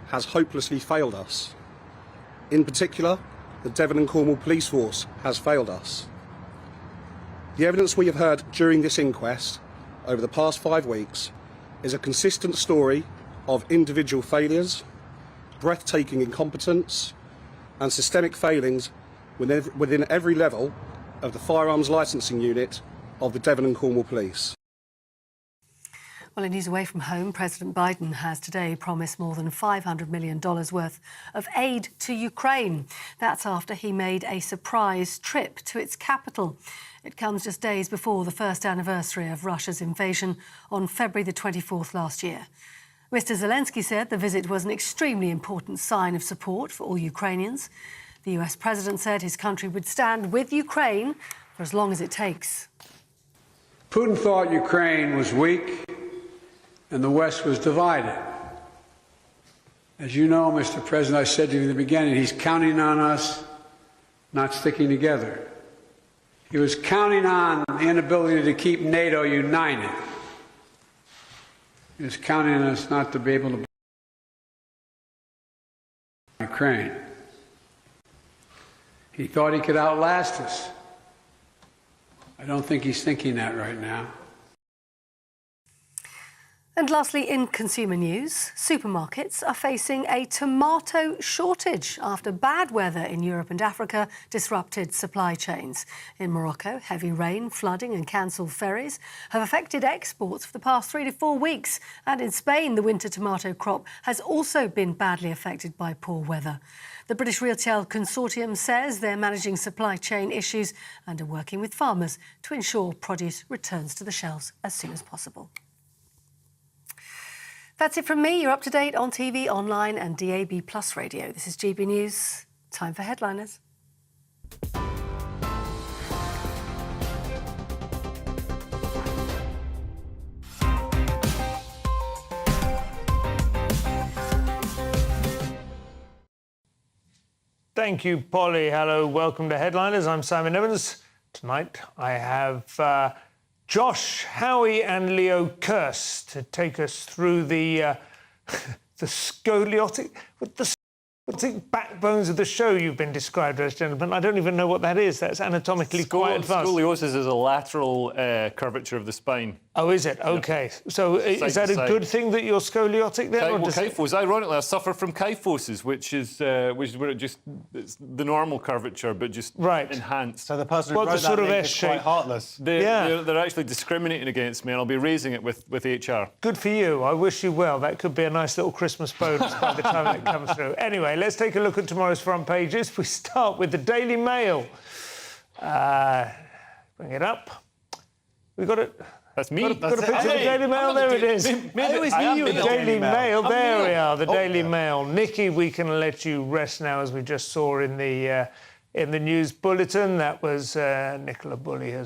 has hopelessly failed us. In particular, the Devon and Cornwall Police Force has failed us. The evidence we have heard during this inquest over the past 5 weeks is a consistent story of individual failures, breathtaking incompetence and systemic failings within every level of the firearms licensing unit of the Devon and Cornwall Police. Well, in news away from home, President Biden has today promised more than $500 million worth of aid to Ukraine. That's after he made a surprise trip to its capital. It comes just days before the first anniversary of Russia's invasion on February the 24th last year. Mr. Zelensky said the visit was an extremely important sign of support for all Ukrainians. The US president said his country would stand with Ukraine for as long as it takes. Putin thought Ukraine was weak and the West was divided. As you know, Mr. President, I said to you in the beginning, he's counting on us not sticking together. He was counting on the inability to keep NATO united. He was counting on us not to be able to Ukraine. He thought he could outlast us. I don't think he's thinking that right now. And lastly, in consumer news, supermarkets are facing a tomato shortage after bad weather in Europe and Africa disrupted supply chains. In Morocco, heavy rain, flooding and cancelled ferries have affected exports for the past 3 to 4 weeks. And in Spain, the winter tomato crop has also been badly affected by poor weather. The British Retail Consortium says they're managing supply chain issues and are working with farmers to ensure produce returns to the shelves as soon as possible. That's it from me. You're up to date on TV, online and DAB+ radio. This is GB News. Time for headliners. Thank you, Polly. Hello, welcome to Headliners. I'm Simon Evans. Tonight I have Josh, Howie and Leo Kirst to take us through the scoliotic backbones of the show you've been described as, gentlemen. I don't even know what that is. That's anatomically quite advanced. Scoliosis is a lateral curvature of the spine. Oh, is it? OK. Yep. So is that a good thing that you're scoliotic then? Kyphos. Ironically, I suffer from kyphosis, which is where it's the normal curvature, but just enhanced. So the person who wrote that link is quite heartless. They're actually discriminating against me, and I'll be raising it with HR. Good for you. I wish you well. That could be a nice little Christmas bonus by the time it comes through. Anyway, let's take a look at tomorrow's front pages. We start with the Daily Mail. Bring it up. We got it. That's me. Got a picture of the Daily Mail. There it is. The Daily Mail. There we are. The Daily Mail. Nikki, we can let you rest now, as we just saw in the news bulletin. That was Nicola Bulley her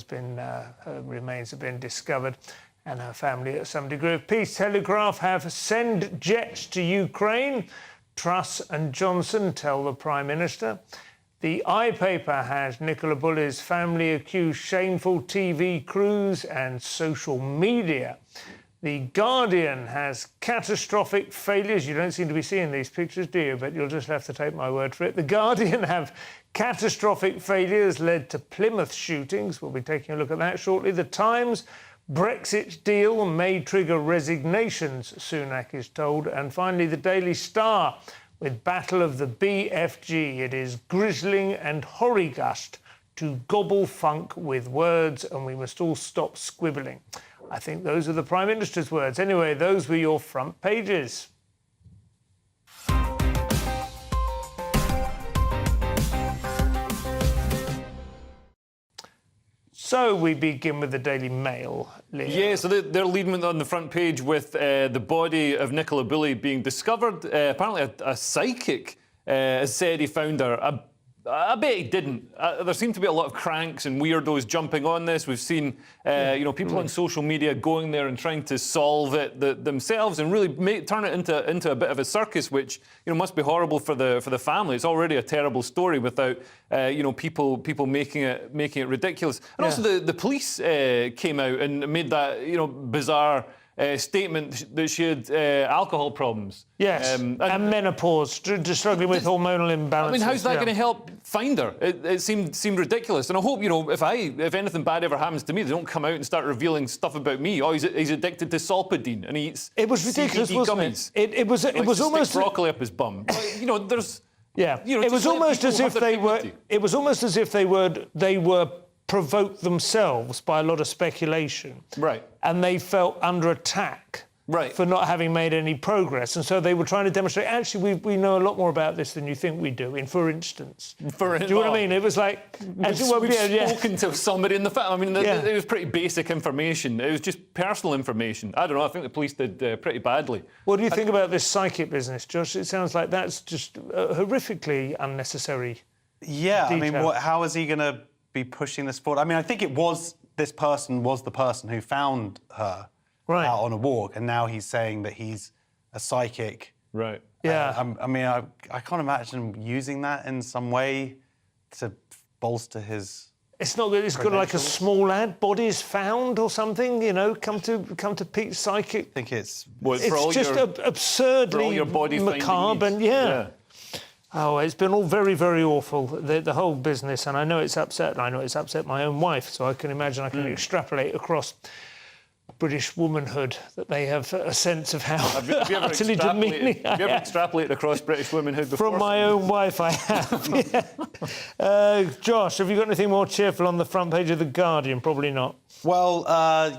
remains have been discovered, and her family at some degree of peace. Telegraph have send jets to Ukraine. Truss and Johnson tell the Prime Minister. The iPaper has Nicola Bulley's family accused shameful TV crews and social media. The Guardian has catastrophic failures. You don't seem to be seeing these pictures, do you? But you'll just have to take my word for it. The Guardian have catastrophic failures led to Plymouth shootings. We'll be taking a look at that shortly. The Times, Brexit deal may trigger resignations, Sunak is told. And finally, the Daily Star, with Battle of the BFG. It is grisling and horrigust to gobble funk with words, and we must all stop squibbling. I think those are the Prime Minister's words. Anyway, those were your front pages. So we begin with the Daily Mail, Leo. Yeah, so they're leading on the front page with the body of Nicola Bulley being discovered. Apparently a psychic has said he found her. I bet he didn't. There seem to be a lot of cranks and weirdos jumping on this. We've seen, people on social media going there and trying to solve it themselves and really turn it into a bit of a circus, which must be horrible for the family. It's already a terrible story without people making it ridiculous. And also the police came out and made that bizarre statement that she had alcohol problems. Yes, and menopause, struggling with hormonal imbalances. I mean, how's that going to help find her? It seemed ridiculous. And I hope, if anything bad ever happens to me, they don't come out and start revealing stuff about me. Oh, he's addicted to solpadine and he eats It was ridiculous, CBD wasn't gummies. it? It was almost... Stick broccoli up his bum. There's... Yeah, it was almost as if they were... It was almost as if they were provoked themselves by a lot of speculation. Right. And they felt under attack for not having made any progress. And so they were trying to demonstrate, actually, we know a lot more about this than you think we do, for instance. Do you know what I mean? It was like... We've spoken to somebody in the family. I mean, it was pretty basic information. It was just personal information. I don't know, I think the police did pretty badly. What do you think about this psychic business, Josh? It sounds like that's just horrifically unnecessary. Yeah, detail. I mean, how is he going to be pushing this forward? I mean, I think this person was the person who found her out on a walk, and now he's saying that he's a psychic. Right. Yeah. I mean, I can't imagine using that in some way to bolster his... It's not good. It's got like a small ad, bodies found or something, come to Pete's psychic. I think it's... It's just absurdly macabre and Oh, it's been all very, very awful, the whole business, and I know it's upset my own wife, so I can imagine I can extrapolate across British womanhood that they have a sense of how utterly demeaning. Have you ever extrapolated across British womanhood before? From my own wife, I have. Josh, have you got anything more cheerful on the front page of The Guardian? Probably not. Well,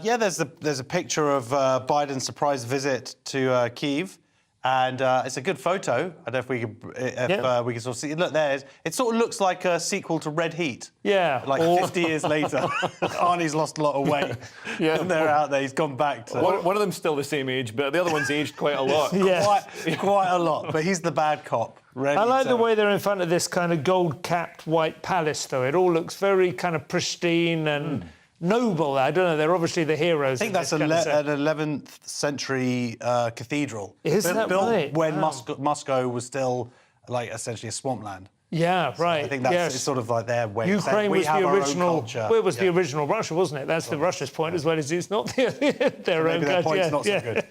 there's a picture of Biden's surprise visit to Kyiv. And it's a good photo. I don't know if we can sort of see it. Look, it sort of looks like a sequel to Red Heat. Yeah. Like 50 years later. Arnie's lost a lot of weight. And they're out there. He's gone back to... One of them's still the same age, but the other one's aged quite a lot. Quite a lot. But he's the bad cop. I like the way they're in front of this kind of gold-capped white palace, though. It all looks very kind of pristine and... noble. I don't know. They're obviously the heroes. I think that's an 11th century cathedral. Is that built right? when Moscow was still like essentially a swampland. Yeah, right. So I think that's sort of like their way. Ukraine was the original. Well, it was the original Russia, wasn't it? That's the Russia's point as well as it's not their own. Maybe their point's not so good.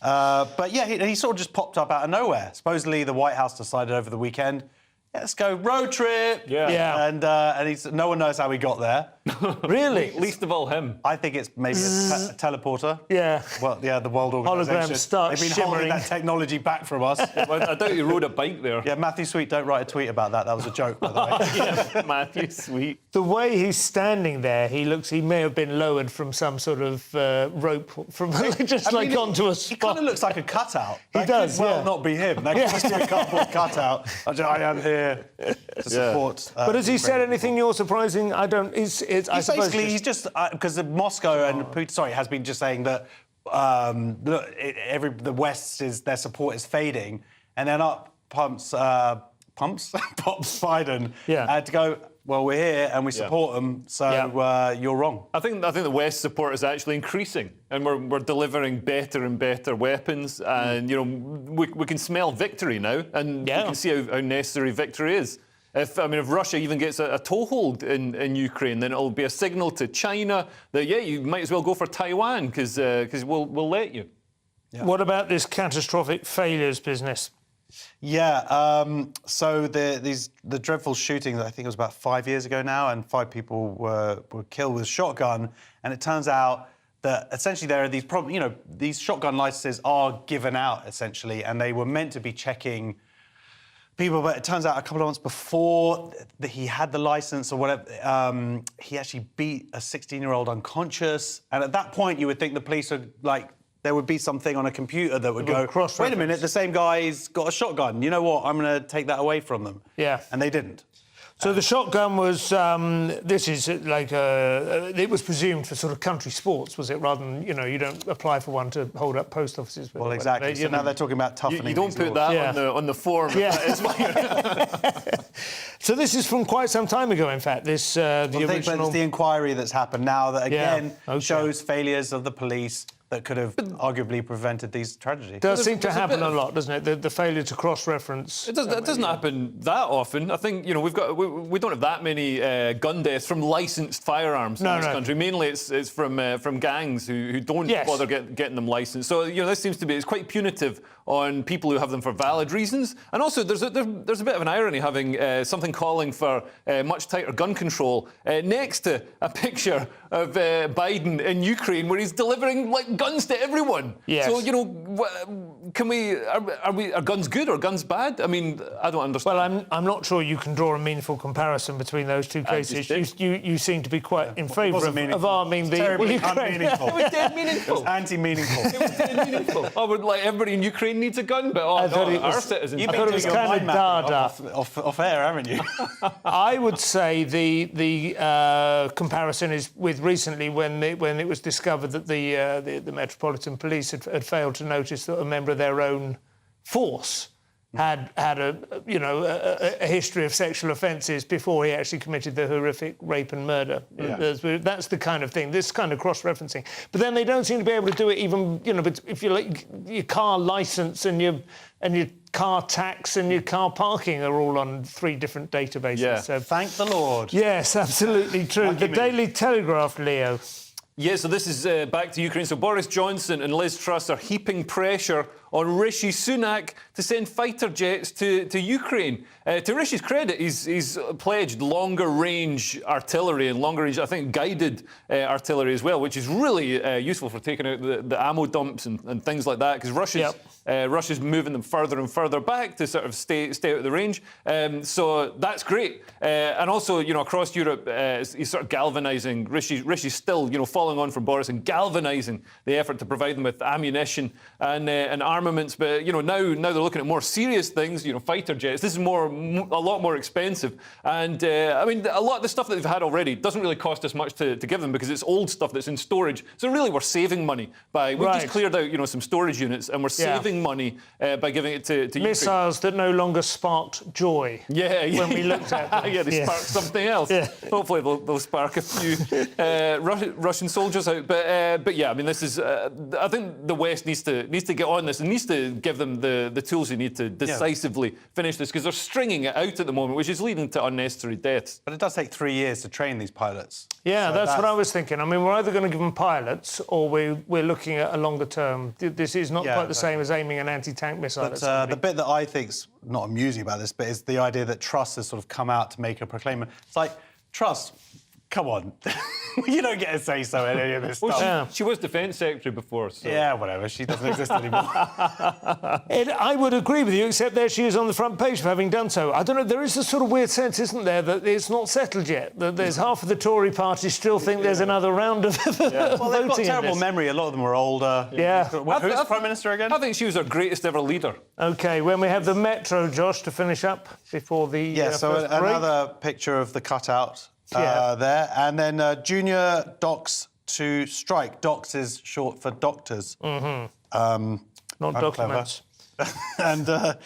But he sort of just popped up out of nowhere. Supposedly, the White House decided over the weekend, let's go road trip. Yeah. And no one knows how he got there. Really? Least of all him. I think it's maybe a teleporter. Yeah. Well, the World Organisation. Holograms start They've been shimmering. holding that technology back from us. Well, I doubt he rode a bike there. Yeah, Matthew Sweet, don't write a tweet about that. That was a joke, by the way. Matthew Sweet. The way he's standing there, he may have been lowered from some sort of rope, onto a spot. He kind of looks like a cutout. He does, could well not be him. That could just be a cardboard cutout. I am here to support... but has he said anything more surprising? I don't... He's just because Moscow and Putin, has been just saying that the West their support is fading, and then pops Biden to go. Well, we're here and we support them, so you're wrong. I think the West support is actually increasing, and we're delivering better and better weapons, and we can smell victory now, and we can see how necessary victory is. If Russia even gets a toehold in Ukraine, then it'll be a signal to China that, you might as well go for Taiwan because we'll let you. Yeah. What about this catastrophic failures business? Yeah, so the dreadful shooting, I think it was about 5 years ago now, and 5 people were killed with a shotgun, and it turns out that essentially there are these shotgun licenses are given out, essentially, and they were meant to be checking people, but it turns out a couple of months before he had the license or whatever, he actually beat a 16-year-old unconscious. And at that point, you would think the police would, there would be something on a computer that would go, wait a minute, the same guy's got a shotgun. You know what? I'm going to take that away from them. Yeah. And they didn't. So the shotgun was, this is like, it was presumed for sort of country sports, was it? Rather than, you don't apply for one to hold up post offices with. Well, exactly. So now they're talking about toughening. You don't put that on the form. Yeah. So this is from quite some time ago, in fact, the original... But it's the inquiry that's happened now that, again, shows failures of the police that could have arguably prevented these tragedies. Does seem to happen a lot, doesn't it? The failure to cross-reference. It doesn't happen that often. I think we don't have that many gun deaths from licensed firearms in this country. Mainly, it's from gangs who don't bother getting them licensed. So this seems to be, it's quite punitive on people who have them for valid reasons. And also, there's a bit of an irony having something calling for much tighter gun control next to a picture of Biden in Ukraine, where he's delivering guns to everyone. Yes. So are guns good or guns bad? I mean, I don't understand. Well, I'm not sure you can draw a meaningful comparison between those two cases. You seem to be quite in favour of arming the Ukraine. Unmeaningful. It was dead meaningful. Anti-meaningful. It was dead meaningful. Everybody in Ukraine needs a gun, but our citizens. You've I been thought it doing was your kind mind of mapping Dada. off air, haven't you? I would say the comparison is with recently when it was discovered that the Metropolitan Police had failed to notice that a member of their own force had a history of sexual offences before he actually committed the horrific rape and murder. Yeah. That's the kind of thing, this kind of cross-referencing. But then they don't seem to be able to do it even, but if you like, your car licence and your car tax and your car parking are all on 3 different databases. Yeah. So thank the Lord. Yes, absolutely true. The Daily Telegraph, Leo. Yeah, so this is back to Ukraine. So Boris Johnson and Liz Truss are heaping pressure on Rishi Sunak to send fighter jets to Ukraine. To Rishi's credit, he's pledged longer-range artillery and longer-range, I think, guided artillery as well, which is really useful for taking out the ammo dumps and things like that, because Russia's moving them further and further back to sort of stay out of the range. So that's great. And also, across Europe, he's sort of galvanising. Rishi's still, following on from Boris and galvanising the effort to provide them with ammunition and armaments. But, now they're looking at more serious things, fighter jets. This is a lot more expensive. And, a lot of the stuff that they've had already doesn't really cost us much to give them because it's old stuff that's in storage. So really, we're saving money we've just cleared out, some storage units, and we're saving money by giving it to Ukraine. Missiles that no longer sparked joy. When we looked at them. They sparked something else. Hopefully they'll spark a few Russian soldiers out. But this is. I think the West needs to get on this and needs to give them the tools they need to decisively finish this, because they're stringing it out at the moment, which is leading to unnecessary deaths. But it does take 3 years to train these pilots. Yeah, so that's what I was thinking. We're either going to give them pilots or we're looking at a longer term. This is not quite the same as aiming an anti-tank missile. But the bit that I think's not amusing about this bit is the idea that Truss has sort of come out to make a proclamation. It's like, Truss, come on. You don't get a say-so in any of this stuff. She was Defence Secretary before, so... Yeah, whatever. She doesn't exist anymore. I would agree with you, except there she is on the front page for having done so. I don't know, there is a sort of weird sense, isn't there, that it's not settled yet, that there's half of the Tory party still think there's another round of Well, they've got terrible memory. A lot of them are older. Yeah. Who's Prime Minister again? I think she was our greatest ever leader. OK, when we have the Metro, Josh, to finish up before the so first break. Another picture of the cutout there. And then junior docs to strike. Docs is short for doctors. Mm-hmm. Not documents. And, so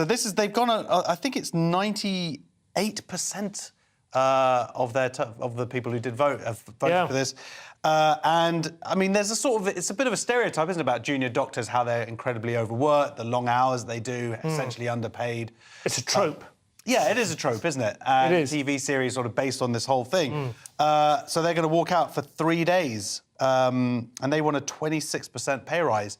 this is... They've gone... I think it's 98% of the people who did vote have voted for this. There's a sort of... It's a bit of a stereotype, isn't it, about junior doctors, how they're incredibly overworked, the long hours they do, essentially underpaid. It's a trope. Yeah, it is a trope, isn't it? And it is. TV series sort of based on this whole thing. So they're going to walk out for 3 days, and they want a 26% pay rise,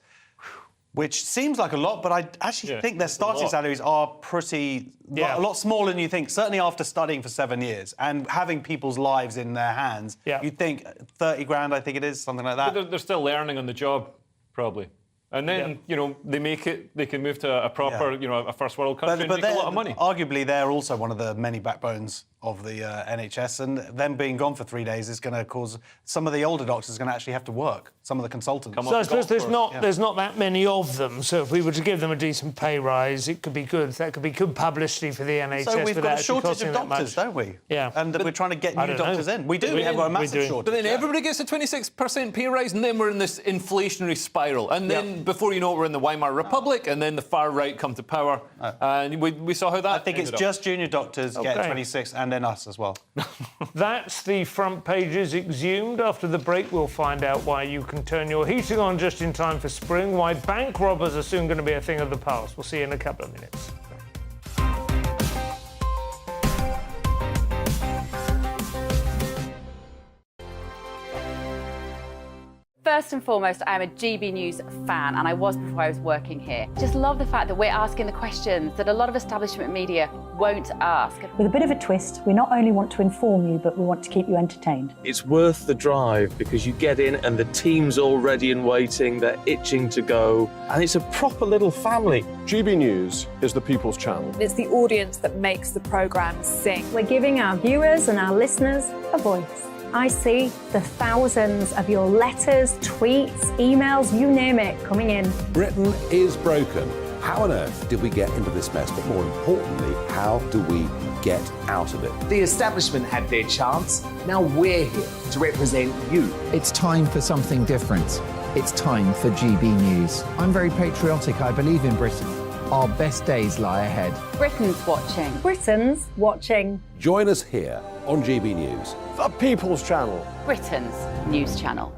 which seems like a lot, but I actually think their starting salaries are pretty... a lot smaller than you think, certainly after studying for 7 years and having people's lives in their hands. You'd think 30 grand, I think it is, something like that. But they're still learning on the job, probably. And then, they make it, they can move to a proper, a first world country and make a lot of money. Arguably, they're also one of the many backbones of the NHS, and them being gone for 3 days is going to cause some of the older doctors going to actually have to work, some of the consultants. So I suppose there's not that many of them, so if we were to give them a decent pay rise, it could be good. That could be good publicity for the NHS. So we've got a shortage of doctors, don't we? Yeah. And we're trying to get new doctors in. We do. We have a massive shortage. But then everybody gets a 26% pay rise, and then we're in this inflationary spiral. And then before you know it, we're in the Weimar Republic, and then the far right come to power. And we saw how that I think it's just junior doctors get 26, and then us as well. That's the front pages exhumed. After the break, we'll find out why you can turn your heating on just in time for spring, why bank robbers are soon going to be a thing of the past. We'll see you in a couple of minutes. First and foremost, I'm a GB News fan, and I was before I was working here. Just love the fact that we're asking the questions that a lot of establishment media won't ask. With a bit of a twist, we not only want to inform you, but we want to keep you entertained. It's worth the drive because you get in and the team's all ready and waiting, they're itching to go, and it's a proper little family. GB News is the People's Channel. It's the audience that makes the programme sing. We're giving our viewers and our listeners a voice. I see the thousands of your letters, tweets, emails, you name it, coming in. Britain is broken. How on earth did we get into this mess? But more importantly, how do we get out of it? The establishment had their chance. Now we're here to represent you. It's time for something different. It's time for GB News. I'm very patriotic. I believe in Britain. Our best days lie ahead. Britain's watching. Britain's watching. Join us here on GB News, the People's Channel. Britain's news channel.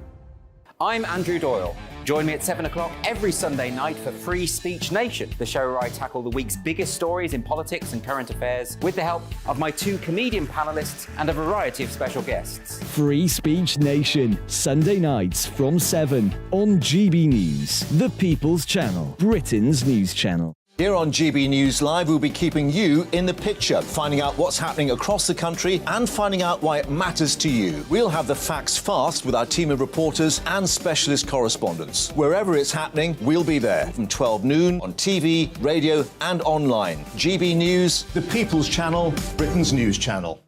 I'm Andrew Doyle. Join me at 7 o'clock every Sunday night for Free Speech Nation, the show where I tackle the week's biggest stories in politics and current affairs with the help of my 2 comedian panellists and a variety of special guests. Free Speech Nation, Sunday nights from 7 on GB News, the People's Channel, Britain's news channel. Here on GB News Live, we'll be keeping you in the picture, finding out what's happening across the country and finding out why it matters to you. We'll have the facts fast with our team of reporters and specialist correspondents. Wherever it's happening, we'll be there from 12 noon on TV, radio and online. GB News, the People's Channel, Britain's news channel.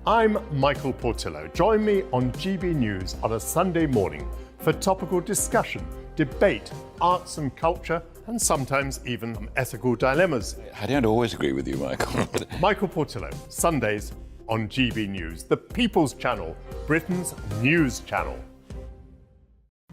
I'm Michael Portillo. Join me on GB News on a Sunday morning for topical discussion, debate, arts and culture, and sometimes even ethical dilemmas. I don't always agree with you, Michael. Michael Portillo, Sundays on GB News, the People's Channel, Britain's news channel.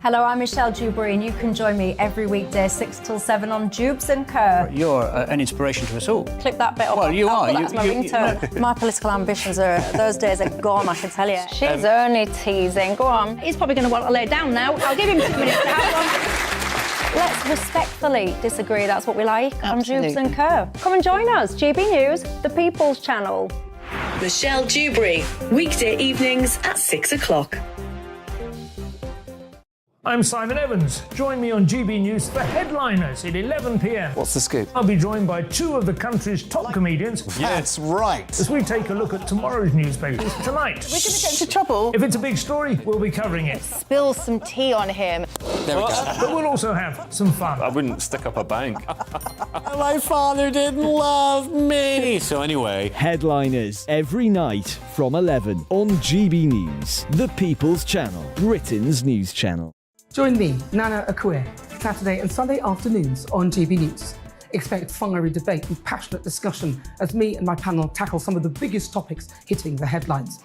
Hello, I'm Michelle Dewberry, and you can join me every weekday 6 till 7 on Jubes and Kerr. You're an inspiration to us all. Clip that bit off. Well, you are. That's my ringtone. My political ambitions those days are gone, I can tell you. She's only teasing. Go on. He's probably going to want to lay down now. I'll give him 2 minutes to have one. Let's respectfully disagree. That's what we like on Jubes and Kerr. Come and join us. GB News, the People's Channel. Michelle Dewberry, weekday evenings at 6 o'clock. I'm Simon Evans. Join me on GB News for Headliners at 11 p.m. What's the scoop? I'll be joined by 2 of the country's top comedians. That's right. As we take a look at tomorrow's newspapers tonight. We're going to get into trouble. If it's a big story, we'll be covering it. Spill some tea on him. There we go. But we'll also have some fun. I wouldn't stick up a bank. My father didn't love me. So anyway. Headliners every night from 11 on GB News, the People's Channel, Britain's news channel. Join me, Nana Akue, Saturday and Sunday afternoons on GB News. Expect fiery debate and passionate discussion as me and my panel tackle some of the biggest topics hitting the headlines.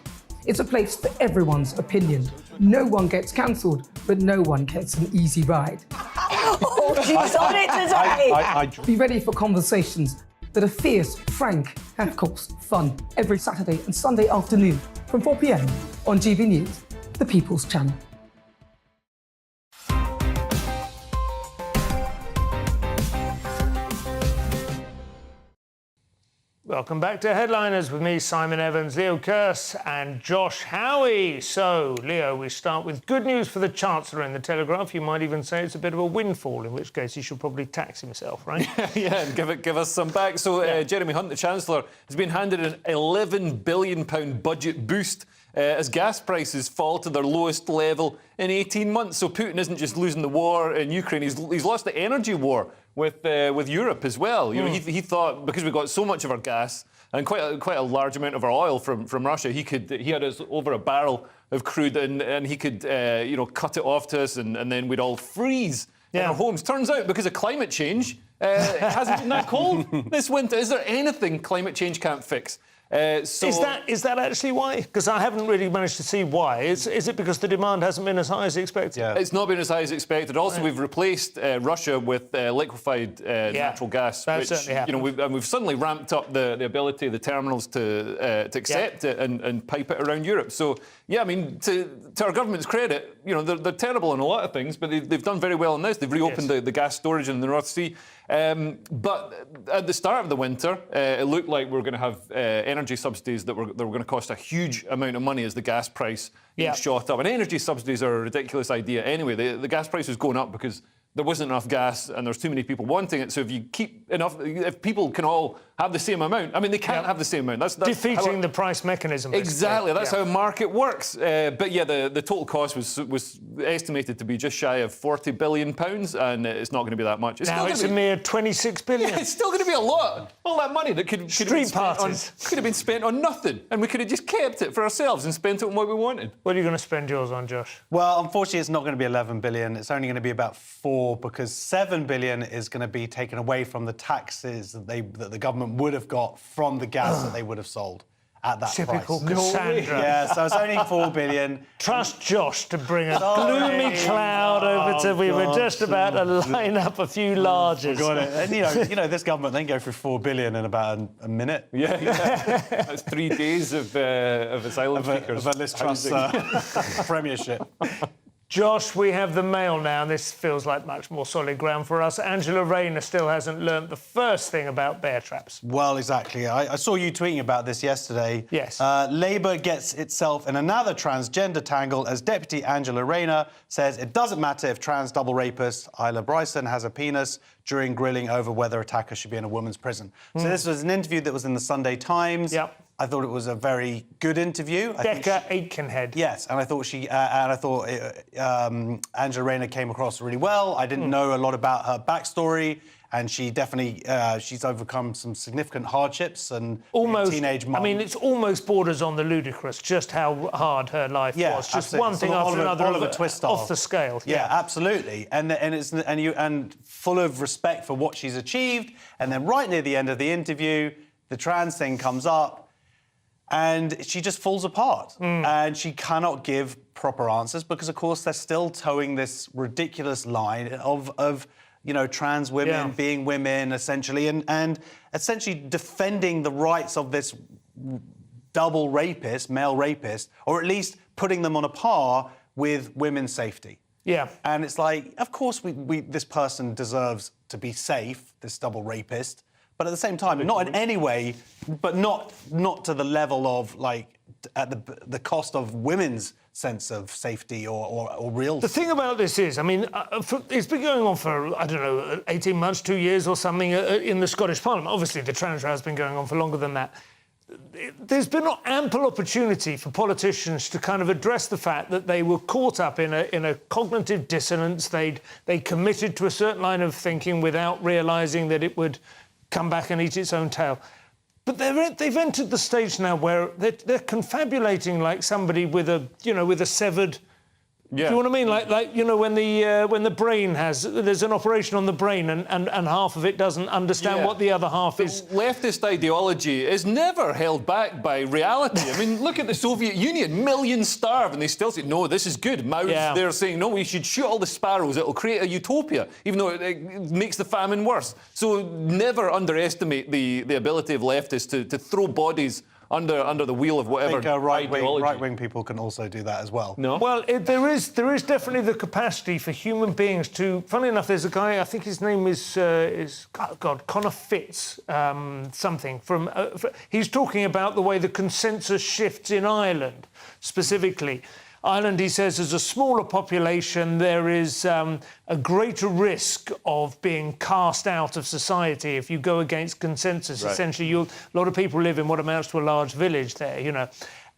It's a place for everyone's opinion. No one gets cancelled, but no one gets an easy ride. Oh, she's on it today! Be ready for conversations that are fierce, frank, and of course, fun. Every Saturday and Sunday afternoon from 4 p.m. on GB News, the People's Channel. Welcome back to Headliners with me, Simon Evans, Leo Kearse and Josh Howie. So, Leo, we start with good news for the Chancellor in the Telegraph. You might even say it's a bit of a windfall, in which case he should probably tax himself, right? Yeah, and give us some back. So, Jeremy Hunt, the Chancellor, has been handed an £11 billion budget boost as gas prices fall to their lowest level in 18 months. So Putin isn't just losing the war in Ukraine, he's lost the energy war with Europe as well. You know, he thought because we got so much of our gas and quite a large amount of our oil from Russia, he had us over a barrel of crude and he could cut it off to us and then we'd all freeze in our homes. Turns out because of climate change, it hasn't been that cold this winter. Is there anything climate change can't fix? So Is that actually why? Because I haven't really managed to see why. Is it because the demand hasn't been as high as expected? Yeah. It's not been as high as expected. Also, we've replaced Russia with liquefied natural gas, that certainly happened. we've suddenly ramped up the ability of the terminals to accept it and pipe it around Europe. So yeah, I mean, to our government's credit, they're terrible on a lot of things, but they've done very well on this. They've reopened the gas storage in the North Sea. But at the start of the winter, it looked like we were going to have energy subsidies that were going to cost a huge amount of money as the gas price shot up. And energy subsidies are a ridiculous idea anyway. The gas price was going up because there wasn't enough gas and there's too many people wanting it. So if you keep enough, if people can all have the same amount, I mean, they can't have the same amount. That's defeating the price mechanism. Exactly. That's how a market works. But yeah, the total cost was estimated to be just shy of £40 billion, and it's not going to be that much. It's a mere 26 billion. Yeah, it's still going to be a lot. All that money that could have been spent on nothing, and we could have just kept it for ourselves and spent it on what we wanted. What are you going to spend yours on, Josh? Well, unfortunately, it's not going to be 11 billion. It's only going to be about 4, because 7 billion is going to be taken away from the taxes that the government would have got from the gas that they would have sold at that Typical price. Cassandra. Yeah, so it's only 4 billion. Trust Josh to bring a gloomy cloud over to... We were just about to line up a few larges. Got it. And this government, they can go through 4 billion in about a minute. Yeah. That's 3 days of asylum seekers. Of a Liz Truss premiership. Josh, we have the Mail now, and this feels like much more solid ground for us. Angela Rayner still hasn't learnt the first thing about bear traps. Well, exactly. I saw you tweeting about this yesterday. Yes. Labour gets itself in another transgender tangle as Deputy Angela Rayner says it doesn't matter if trans double rapist Isla Bryson has a penis during grilling over whether attacker should be in a woman's prison. So this was an interview that was in the Sunday Times. Yep. I thought it was a very good interview. Becca Aitkenhead. Yes, and I thought Angela Rayner came across really well. I didn't know a lot about her backstory, and she definitely she's overcome some significant hardships and teenage mom. I mean, it's almost borders on the ludicrous just how hard her life was. Just absolutely. one thing after another Oliver Twist off the scale. Yeah, absolutely. And full of respect for what she's achieved. And then right near the end of the interview, the trans thing comes up. And she just falls apart. And she cannot give proper answers because, of course, they're still towing this ridiculous line of trans women being women, essentially, and essentially defending the rights of this double rapist, male rapist, or at least putting them on a par with women's safety. Yeah. And it's like, of course, this person deserves to be safe, this double rapist. But at the same time, not in any way, but not to the level of, like, at the cost of women's sense of safety or real... The thing about this is, I mean, it's been going on for, 18 months, 2 years or something in the Scottish Parliament. Obviously, the trans row has been going on for longer than that. There's been ample opportunity for politicians to kind of address the fact that they were caught up in a cognitive dissonance. They committed to a certain line of thinking without realising that it would come back and eat its own tail. But they've entered the stage now where they're confabulating like somebody with a severed... Yeah. Do you know what I mean? When the brain there's an operation on the brain and half of it doesn't understand what the other half is. Leftist ideology is never held back by reality. I mean, look at the Soviet Union. Millions starve, and they still say, no, this is good. Mao's there saying, no, we should shoot all the sparrows. It'll create a utopia, even though it makes the famine worse. So never underestimate the ability of leftists to throw bodies under the wheel of whatever. I think right-wing people can also do that as well. No? Well, there is definitely the capacity for human beings to... Funnily enough, there's a guy, I think his name is Connor Fitz, something. He's talking about the way the consensus shifts in Ireland, specifically. Ireland, he says, as a smaller population, there is a greater risk of being cast out of society if you go against consensus. Right. Essentially, a lot of people live in what amounts to a large village there,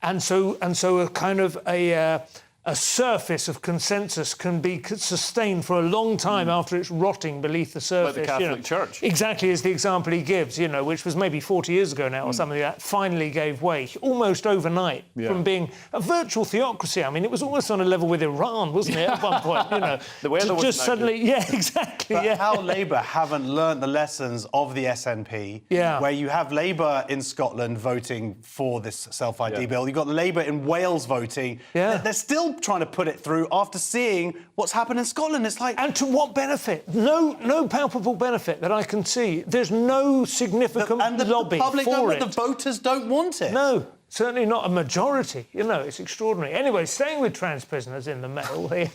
And so a kind of a a surface of consensus can be sustained for a long time after it's rotting beneath the surface. Like the Catholic Church. Exactly as the example he gives, which was maybe 40 years ago now or something like that, finally gave way almost overnight from being a virtual theocracy. I mean, it was almost on a level with Iran, wasn't it, at one point, The weather was just suddenly, good. yeah, exactly. But how Labour haven't learnt the lessons of the SNP, where you have Labour in Scotland voting for this self-ID bill, you've got Labour in Wales voting. They're still trying to put it through after seeing what's happened in Scotland. It's like... And to what benefit? No palpable benefit that I can see. There's no significant lobby the public for it. The voters don't want it. No. Certainly not a majority. It's extraordinary. Anyway, staying with trans prisoners in the Mail here.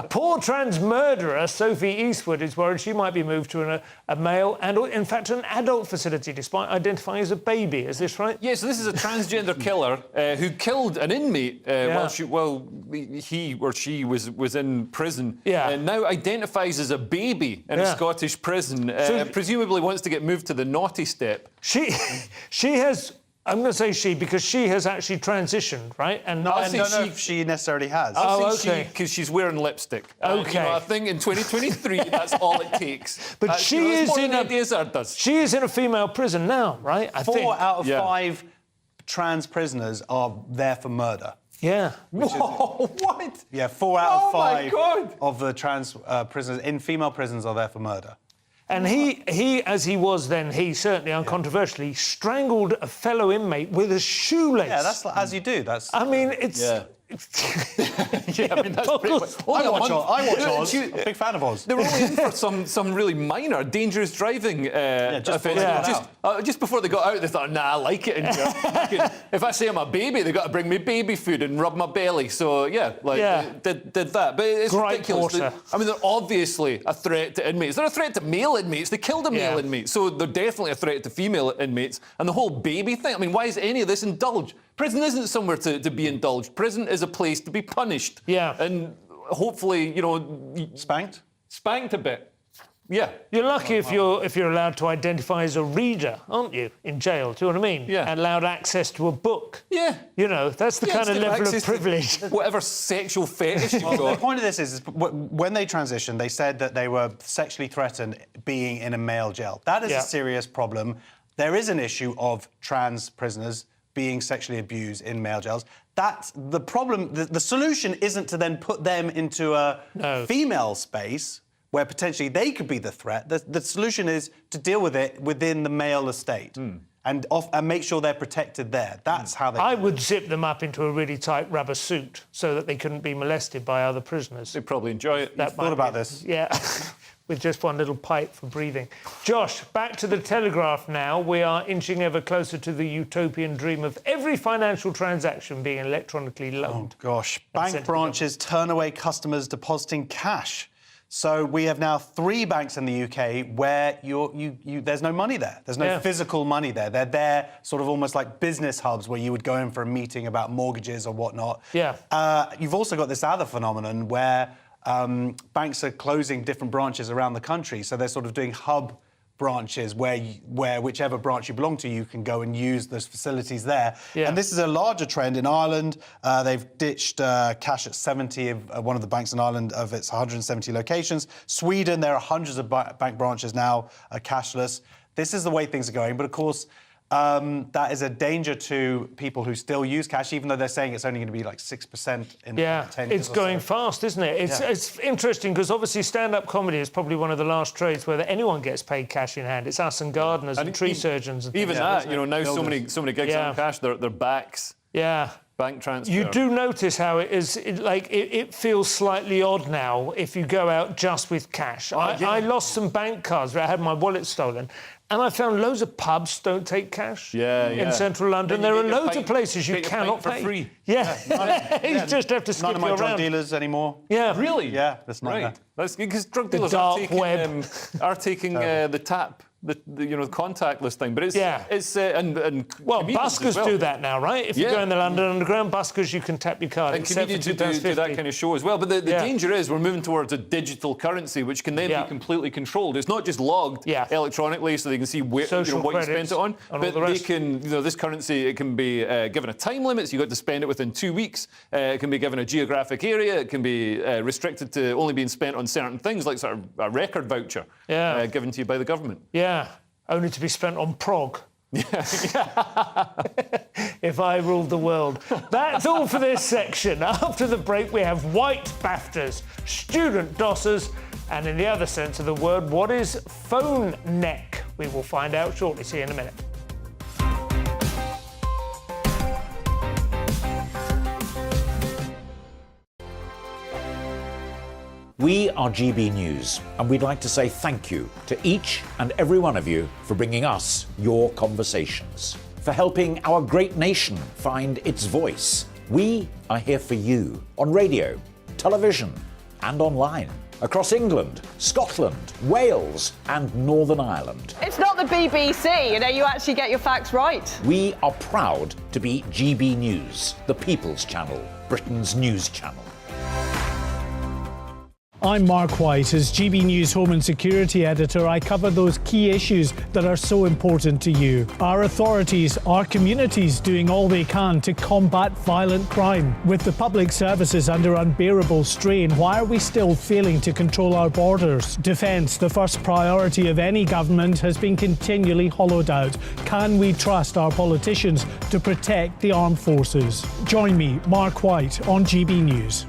Poor trans murderer Sophie Eastwood is worried she might be moved to a male and, in fact, an adult facility, despite identifying as a baby. Is this right? Yeah, so this is a transgender killer who killed an inmate while he or she was in prison. And now identifies as a baby in a Scottish prison. Presumably wants to get moved to the naughty step. She has... I'm going to say she because she has actually transitioned, right? And I don't know if she necessarily has. I'll say she because she's wearing lipstick. Okay. I think in 2023 that's all it takes. But she is in a female prison now, right? I think 4 out of 5 trans prisoners are there for murder. Yeah. Whoa, what? Yeah, 4 out of 5 of the trans prisoners in female prisons are there for murder. And he, as he was then, he certainly uncontroversially strangled a fellow inmate with a shoelace. Yeah, that's as you do. I mean, it's... Yeah. I mean, that's pretty much... I watch Oz. I'm a big fan of Oz. They were only in for some really minor, dangerous driving offences. Just before they got out, they thought, nah, I like it in here. If I say I'm a baby, they've got to bring me baby food and rub my belly. So, they did that. But it's ridiculous. I mean, they're obviously a threat to inmates. They're a threat to male inmates. They killed a male inmate. So they're definitely a threat to female inmates. And the whole baby thing, I mean, why is any of this indulged? Prison isn't somewhere to be indulged. Prison is a place to be punished. Yeah. And hopefully, spanked? Spanked a bit. Yeah. You're lucky if you're allowed to identify as a reader, aren't you, in jail? Do you know what I mean? Yeah. And allowed access to a book. Yeah. That's the kind of level of privilege. Whatever sexual fetish you've got. The point of this is when they transitioned, they said that they were sexually threatened being in a male jail. That is a serious problem. There is an issue of trans prisoners being sexually abused in male jails. That's the problem. The solution isn't to then put them into a female space where potentially they could be the threat. The solution is to deal with it within the male estate and make sure they're protected there. That's how they... I would zip them up into a really tight rubber suit so that they couldn't be molested by other prisoners. They'd probably enjoy it. You've thought about this? Yeah. With just one little pipe for breathing. Josh, back to the Telegraph now. We are inching ever closer to the utopian dream of every financial transaction being electronically loaned. Oh, gosh. Bank branches turn away customers depositing cash. So we have now 3 banks in the UK where there's no money there. There's no physical money there. They're there sort of almost like business hubs where you would go in for a meeting about mortgages or whatnot. Yeah. You've also got this other phenomenon where banks are closing different branches around the country. So they're sort of doing hub branches where whichever branch you belong to, you can go and use those facilities there. Yeah. And this is a larger trend in Ireland. They've ditched cash at 70 of one of the banks in Ireland of its 170 locations. Sweden, there are hundreds of bank branches now cashless. This is the way things are going. But of course, that is a danger to people who still use cash, even though they're saying it's only going to be like 6% in 10 years. It's going fast, isn't it? It's interesting because obviously stand-up comedy is probably one of the last trades where anyone gets paid cash in hand. It's us and gardeners and tree surgeons. And even that, now so many gigs on cash, they're backs. Yeah. Bank transfer. You do notice how it is, it feels slightly odd now if you go out just with cash. I lost some bank cards where I had my wallet stolen, and I found loads of pubs don't take cash in central London. There are loads of places you cannot pay. For free. Yeah. You just have to skip None of my around. drug dealers anymore. Yeah. Really? Yeah, that's not right. that. That's because drug dealers the are dark taking, web. the tap the contactless thing, but it's and well, comedians buskers as well do that now, right? If you go in the London Underground, buskers you can tap your card. And comedians do that kind of show as well. But the danger is we're moving towards a digital currency, which can then be completely controlled. It's not just logged electronically, so they can see where, what you spent it on, but they can, this currency, it can be given a time limit, so you've got to spend it within 2 weeks. It can be given a geographic area. It can be restricted to only being spent on certain things, like sort of a record voucher given to you by the government. Yeah, only to be spent on prog. If I ruled the world. That's all for this section. After the break, we have white BAFTAs, student dossers, and in the other sense of the word, what is phone neck? We will find out shortly. See you in a minute. We are GB News, and we'd like to say thank you to each and every one of you for bringing us your conversations, for helping our great nation find its voice. We are here for you on radio, television, and online, across England, Scotland, Wales, and Northern Ireland. It's not the BBC, you actually get your facts right. We are proud to be GB News, the People's Channel, Britain's news channel. I'm Mark White. As GB News Home and Security Editor, I cover those key issues that are so important to you. Our authorities, our communities doing all they can to combat violent crime. With the public services under unbearable strain, why are we still failing to control our borders? Defence, the first priority of any government, has been continually hollowed out. Can we trust our politicians to protect the armed forces? Join me, Mark White, on GB News.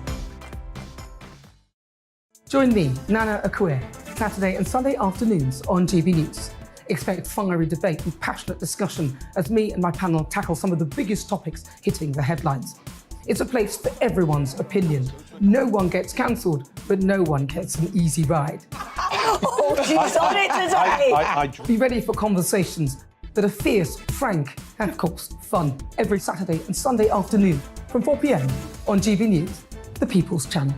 Join me, Nana Akue, Saturday and Sunday afternoons on GB News. Expect fiery debate and passionate discussion as me and my panel tackle some of the biggest topics hitting the headlines. It's a place for everyone's opinion. No one gets cancelled, but no one gets an easy ride. Oh, she's on it today! Be ready for conversations that are fierce, frank, and of course, fun. Every Saturday and Sunday afternoon from 4 p.m. on GB News, the People's Channel.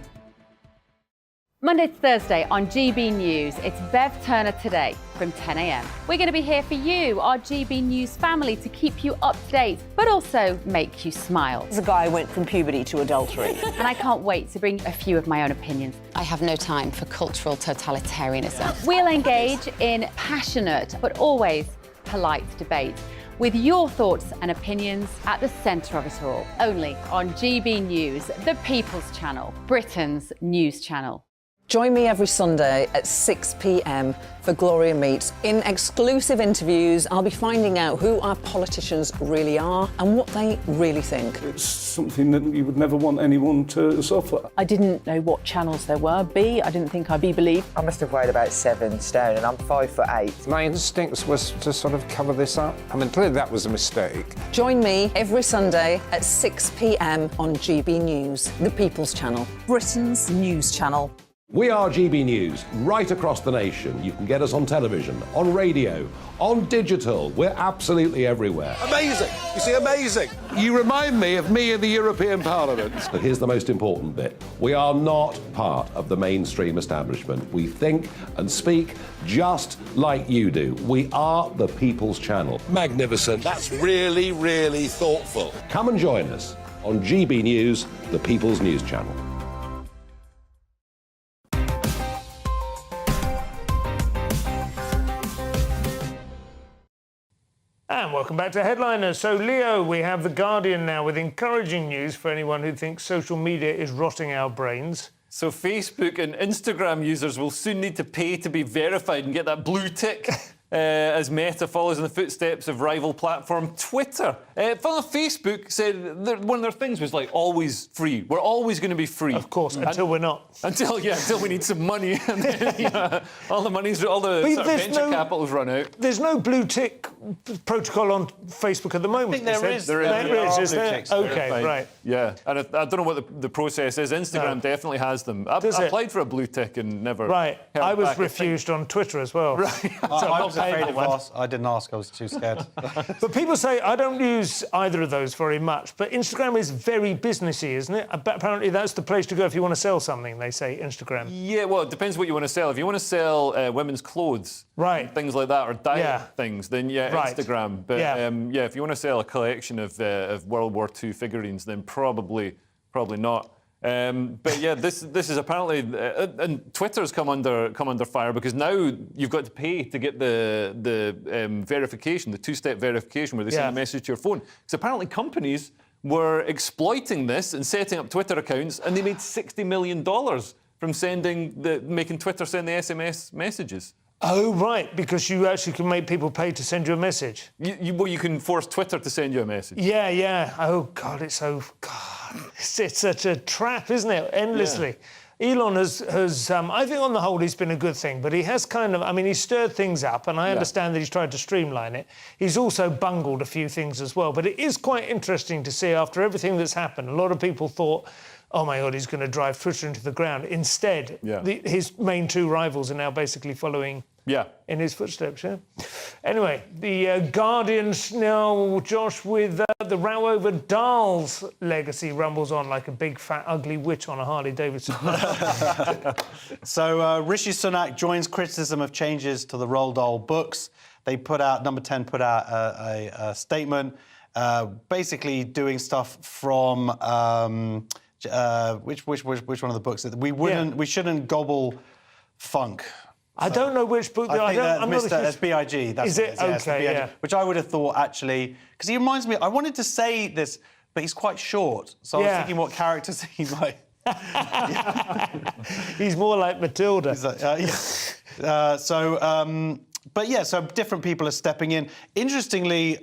Monday to Thursday on GB News, it's Bev Turner Today from 10 a.m. We're going to be here for you, our GB News family, to keep you up to date, but also make you smile. The guy went from puberty to adultery. And I can't wait to bring a few of my own opinions. I have no time for cultural totalitarianism. We'll engage in passionate, but always polite debate, with your thoughts and opinions at the centre of it all. Only on GB News, the People's Channel, Britain's news channel. Join me every Sunday at 6 p.m. for Gloria Meets. In exclusive interviews, I'll be finding out who our politicians really are and what they really think. It's something that you would never want anyone to suffer. I didn't know what channels there were. I didn't think I'd be believed. I must have weighed about 7 stone and I'm 5'8". My instincts was to sort of cover this up. I mean, clearly that was a mistake. Join me every Sunday at 6 p.m. on GB News, the People's Channel, Britain's news channel. We are GB News, right across the nation. You can get us on television, on radio, on digital. We're absolutely everywhere. Amazing! You see, amazing! You remind me of me in the European Parliament. But here's the most important bit. We are not part of the mainstream establishment. We think and speak just like you do. We are the People's Channel. Magnificent. That's really, really thoughtful. Come and join us on GB News, the People's News Channel. And welcome back to Headliners. So, Leo, we have The Guardian now with encouraging news for anyone who thinks social media is rotting our brains. So Facebook and Instagram users will soon need to pay to be verified and get that blue tick as Meta follows in the footsteps of rival platform Twitter. Facebook said that one of their things was like always free. We're always going to be free. Of course, until we're not. Until we need some money. And then, all the venture capital's run out. There's no blue tick protocol on Facebook at the moment. I think there is. There is there? Okay, right. Yeah, and I don't know what the process is. Instagram definitely has them. I applied for a blue tick and never. Right, I was refused on Twitter as well. Right. I didn't ask, I was too scared. But people say I don't use either of those very much, but Instagram is very businessy, isn't it? Apparently that's the place to go if you want to sell something, they say, Instagram. Yeah, well, it depends what you want to sell. If you want to sell women's clothes, right, things like that, or diet things, then Instagram. But if you want to sell a collection of World War II figurines, then probably not. But yeah, this is apparently, and Twitter's come under fire because now you've got to pay to get the verification, the two-step verification, where they send a message to your phone. Because apparently companies were exploiting this and setting up Twitter accounts, and they made $60 million from making Twitter send the SMS messages. Oh, right, because you actually can make people pay to send you a message. You can force Twitter to send you a message. Yeah. Oh, God, it's such a trap, isn't it? Endlessly. Yeah. Elon has I think on the whole, he's been a good thing, but he has he's stirred things up, and I understand that he's tried to streamline it. He's also bungled a few things as well, but it is quite interesting to see after everything that's happened. A lot of people thought, oh my God, he's going to drive Twitter into the ground. Instead, his main two rivals are now basically following in his footsteps. Yeah. Anyway, the Guardian's now, Josh, with the row over Dahl's legacy rumbles on like a big, fat, ugly witch on a Harley Davidson. So Rishi Sunak joins criticism of changes to the Roald Dahl books. Number 10 put out a statement basically doing stuff from... which one of the books? We shouldn't gobble funk. I don't know which book. It's B.I.G. Is it? Okay, yeah. Which I would have thought, actually... Because he reminds me... I wanted to say this, but he's quite short. So I was thinking what characters he might... He's more like Matilda. So different people are stepping in. Interestingly,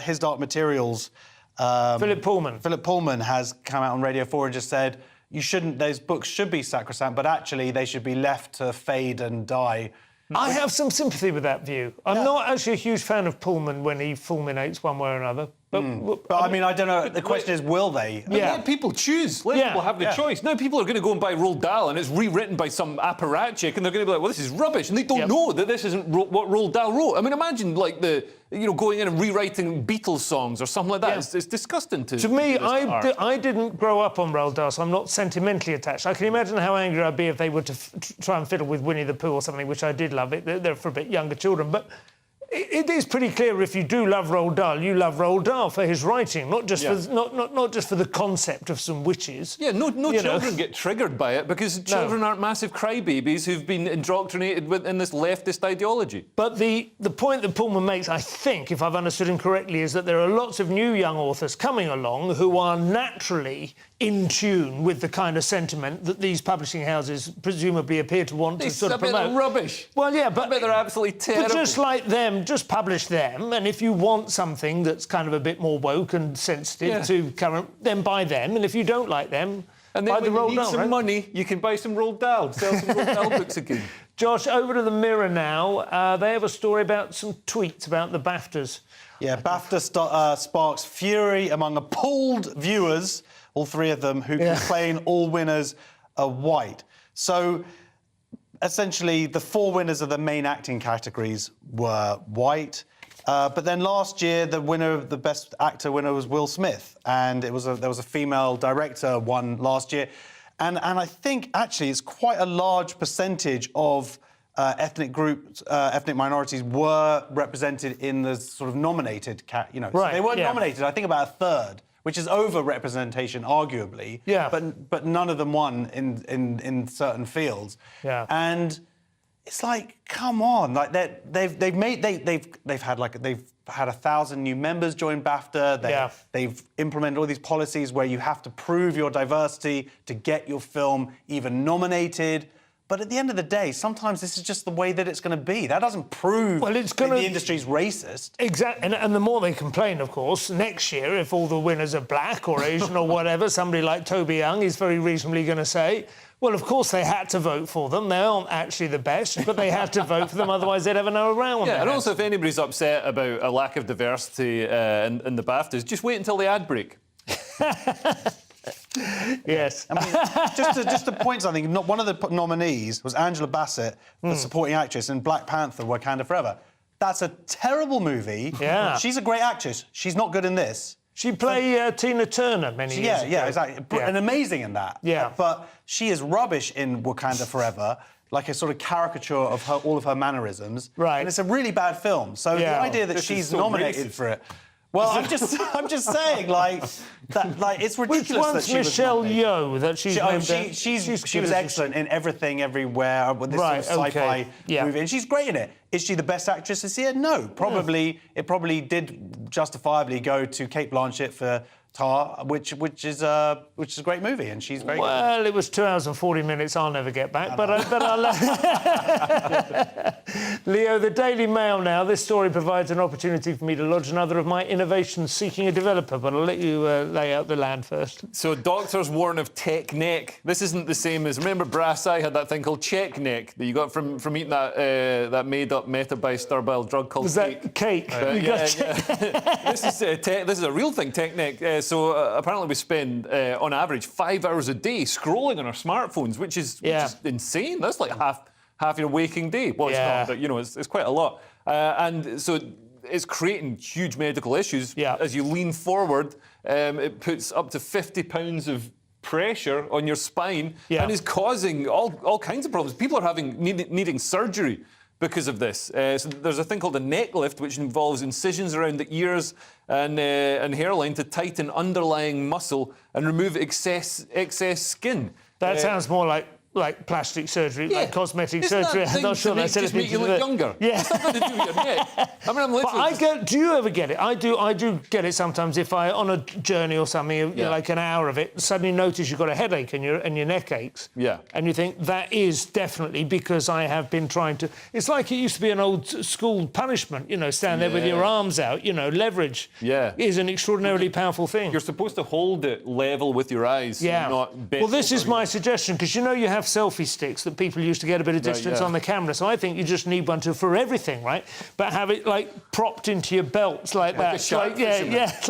His Dark Materials... Philip Pullman has come out on Radio 4 and just said, those books should be sacrosanct, but actually they should be left to fade and die. I have some sympathy with that view. I'm not actually a huge fan of Pullman when he fulminates one way or another. But I mean, I don't know. The question is, will they? Let people choose. Let people have the choice. Now people are going to go and buy Roald Dahl, and it's rewritten by some apparatchik, and they're going to be like, well, this is rubbish. And they don't know that this isn't what Roald Dahl wrote. I mean, imagine, like, going in and rewriting Beatles songs or something like that. Yeah. It's disgusting to me, I didn't grow up on Roald Dahl, so I'm not sentimentally attached. I can imagine how angry I'd be if they were to try and fiddle with Winnie the Pooh or something, which I did love. They're for a bit younger children, but... It is pretty clear if you do love Roald Dahl, you love Roald Dahl for his writing, not just for the concept of some witches. Yeah, no children get triggered by it because children aren't massive crybabies who've been indoctrinated in this leftist ideology. But the point that Pullman makes, I think, if I've understood him correctly, is that there are lots of new young authors coming along who are naturally in tune with the kind of sentiment that these publishing houses presumably appear to want to sort of promote. They're rubbish. Well, yeah, but they're absolutely terrible. But just like them, just publish them, and if you want something that's kind of a bit more woke and sensitive to current, then buy them, and if you don't like them, and then buy the Roald Dahl. When you need some money, you can buy some Roald Dahl, sell some Roald Dahl books again. Josh, over to the Mirror now. They have a story about some tweets about the BAFTAs. Yeah, BAFTA sparks fury among appalled viewers, all three of them, who complain all winners are white. So, essentially, the 4 winners of the main acting categories were white. But then last year, the best actor winner was Will Smith, and there was a female director won last year. And I think, actually, it's quite a large percentage of ethnic minorities were represented in the sort of nominated, Right, so they weren't nominated, I think about a third, which is over-representation, arguably. Yeah. But none of them won in certain fields. Yeah. And it's like, come on, like they've had 1,000 new members join BAFTA. They've implemented all these policies where you have to prove your diversity to get your film even nominated. But at the end of the day, sometimes this is just the way that it's going to be. That doesn't prove that the industry's racist. Exactly. And the more they complain, of course, next year, if all the winners are black or Asian or whatever, somebody like Toby Young is very reasonably going to say, well, of course they had to vote for them. They aren't actually the best, but they had to vote for them, otherwise they'd have another round. Yeah, and also if anybody's upset about a lack of diversity in the BAFTAs, just wait until the ad break. Yes. I mean, just to point something, one of the nominees was Angela Bassett for supporting actress in Black Panther, Wakanda Forever. That's a terrible movie. Yeah. She's a great actress. She's not good in this. She played Tina Turner many years ago. Yeah, exactly. And amazing in that. Yeah. But she is rubbish in Wakanda Forever. like a sort of caricature of all of her mannerisms. Right. And it's a really bad film. So the idea that she's nominated for it. Well, I'm just saying, like it's ridiculous. Which one's that Michelle Yeoh that she's named? She was excellent in Everything Everywhere with this sort of sci-fi movie, and she's great in it. Is she the best actress this year? No, probably. It probably did justifiably go to Cate Blanchett for Tar, which is a great movie, and she's very good. It was 2 hours and 40 minutes. I'll never get back, but I'll. Leo, the Daily Mail now. This story provides an opportunity for me to lodge another of my innovations seeking a developer, but I'll let you lay out the land first. So doctors warn of tech neck. This isn't the same as, remember Brass Eye had that thing called check neck that you got from eating that made-up meta-by-sterile drug called cake. This is a real thing, tech neck. So apparently we spend, on average, 5 hours a day scrolling on our smartphones, which is insane. That's like half your waking day. Well, it's not, but, it's quite a lot. And so it's creating huge medical issues. As you lean forward, it puts up to 50 pounds of pressure on your spine and is causing all kinds of problems. People are needing surgery because of this. So there's a thing called a neck lift, which involves incisions around the ears and hairline to tighten underlying muscle and remove excess skin. That sounds more like plastic surgery, like cosmetic surgery. I'm not sure that's anything to do with it. Younger. Yeah. It's nothing to do with your neck. I mean, I'm literally... But do you ever get it? I do get it sometimes if I, on a journey or something, like an hour of it, suddenly notice you've got a headache and your neck aches. Yeah. And you think, that is definitely because I have been trying to... It's like it used to be an old school punishment, stand there with your arms out, leverage is an extraordinarily powerful thing. You're supposed to hold it level with your eyes, not bent. Well, this is my suggestion, because you have selfie sticks that people used to get a bit of distance on the camera. So I think you just need one for everything, right? But have it propped into your belts like that. Exactly. Yes.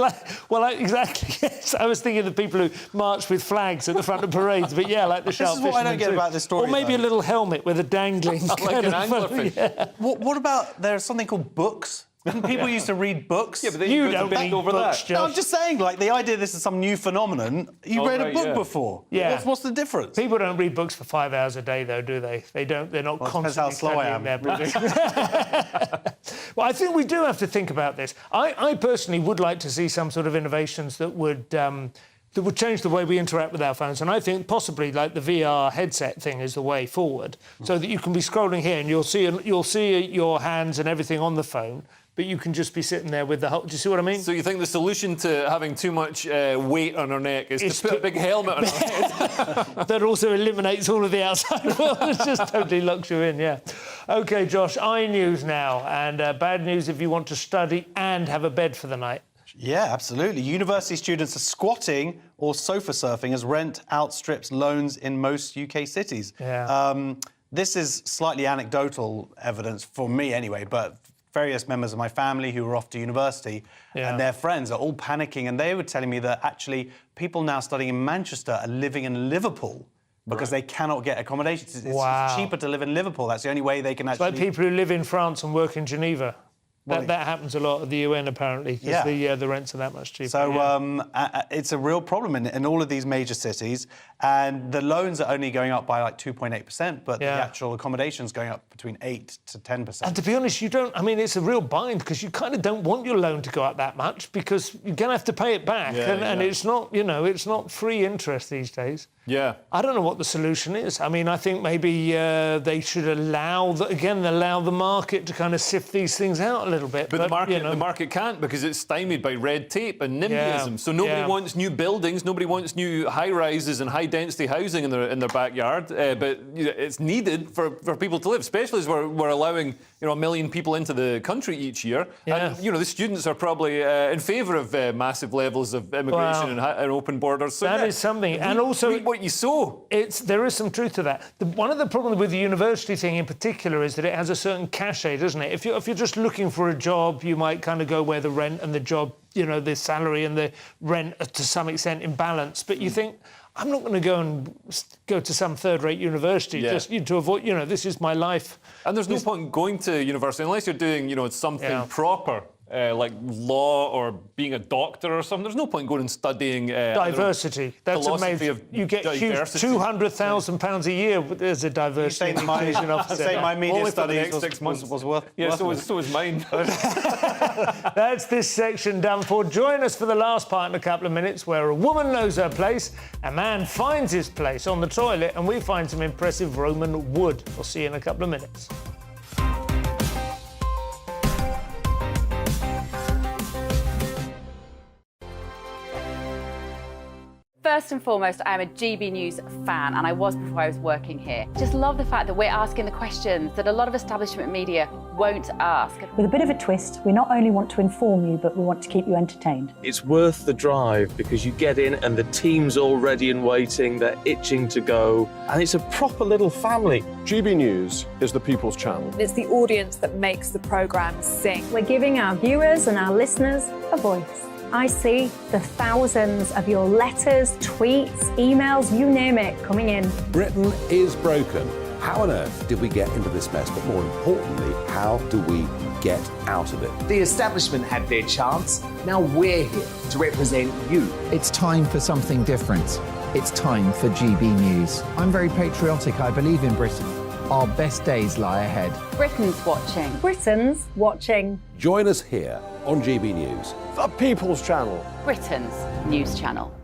I was thinking of the people who march with flags at the front of parades, but like the sharp fishermen. This is what I don't get about this story. Or maybe a little helmet with a dangling. Like an anglerfish. What about there's something called books? Didn't people used to read books? Yeah, but then you don't read over books, that. Josh. No, I'm just saying, the idea this is some new phenomenon. You read a book before. Yeah. What's the difference? People don't read books for 5 hours a day, though, do they? They don't. They're not constantly studying their books. Well, I think we do have to think about this. I personally would like to see some sort of innovations that would change the way we interact with our phones. And I think possibly the VR headset thing is the way forward, so that you can be scrolling here and you'll see your hands and everything on the phone, but you can just be sitting there with the whole... Do you see what I mean? So you think the solution to having too much weight on our neck is to put a big helmet on our head? That also eliminates all of the outside world. It just totally locks you in, OK, Josh, iNews now. And bad news if you want to study and have a bed for the night. Yeah, absolutely. University students are squatting or sofa surfing as rent outstrips loans in most UK cities. Yeah. This is slightly anecdotal evidence for me anyway, but various members of my family who were off to university and their friends are all panicking, and they were telling me that actually people now studying in Manchester are living in Liverpool because they cannot get accommodations. It's cheaper to live in Liverpool. That's the only way they can actually... It's like people who live in France and work in Geneva. That happens a lot at the UN, apparently, because the rents are that much cheaper. So it's a real problem in all of these major cities, and the loans are only going up by 2.8%, but the actual accommodation's going up between 8 to 10%. And to be honest, it's a real bind, because you kind of don't want your loan to go up that much, because you're going to have to pay it back, and it's not, it's not free interest these days. Yeah. I don't know what the solution is. I mean, I think maybe they should allow the market to kind of sift these things out a little bit. But the market can't, because it's stymied by red tape and NIMBYism. So nobody wants new buildings, nobody wants new high-rises and high-density housing in their backyard. But it's needed for people to live, especially as we're allowing 1 million people into the country each year. Yeah. And the students are probably in favour of massive levels of immigration and open borders. So that is something. And also, what you sow. There is some truth to that. One of the problems with the university thing in particular is that it has a certain cachet, doesn't it? If you're just looking for a job, you might kind of go where the rent and the job, the salary and the rent are to some extent in balance. But you think, I'm not going to go to some third-rate university just to avoid, this is my life. And there's no point going to university unless you're doing, something proper. like law or being a doctor or something. There's no point going and studying diversity. That's amazing. You get huge £200,000 a year as a diversity and inclusion officer. Say my media Only studies for the next 6 months. was worth. Yeah, so was mine. That's this section done for. Join us for the last part in a couple of minutes, where a woman knows her place, a man finds his place on the toilet, and we find some impressive Roman wood. We'll see you in a couple of minutes. First and foremost, I am a GB News fan, and I was before I was working here. Just love the fact that we're asking the questions that a lot of establishment media won't ask. With a bit of a twist, we not only want to inform you, but we want to keep you entertained. It's worth the drive because you get in and the team's all ready and waiting, they're itching to go, and it's a proper little family. GB News is the People's Channel. It's the audience that makes the programme sing. We're giving our viewers and our listeners a voice. I see the thousands of your letters, tweets, emails, you name it, coming in. Britain is broken. How on earth did we get into this mess? But more importantly, how do we get out of it? The establishment had their chance. Now we're here to represent you. It's time for something different. It's time for GB News. I'm very patriotic. I believe in Britain. Our best days lie ahead. Britain's watching. Britain's watching. Join us here on GB News. The People's Channel. Britain's news channel.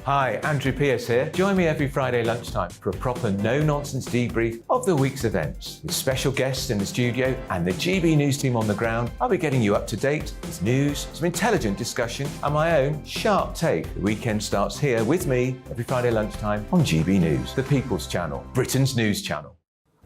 Hi, Andrew Pierce here. Join me every Friday lunchtime for a proper no-nonsense debrief of the week's events. With special guests in the studio and the GB News team on the ground, I'll be getting you up to date with news, some intelligent discussion, and my own sharp take. The weekend starts here with me every Friday lunchtime on GB News, the People's Channel, Britain's news channel.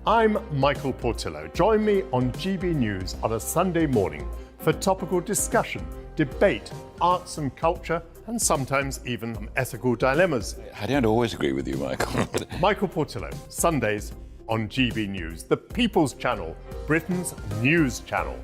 I'm Michael Portillo. Join me on GB News on a Sunday morning for topical discussion, debate, arts and culture, and sometimes even some ethical dilemmas. I don't always agree with you, Michael. Michael Portillo, Sundays on GB News, the People's Channel, Britain's news channel.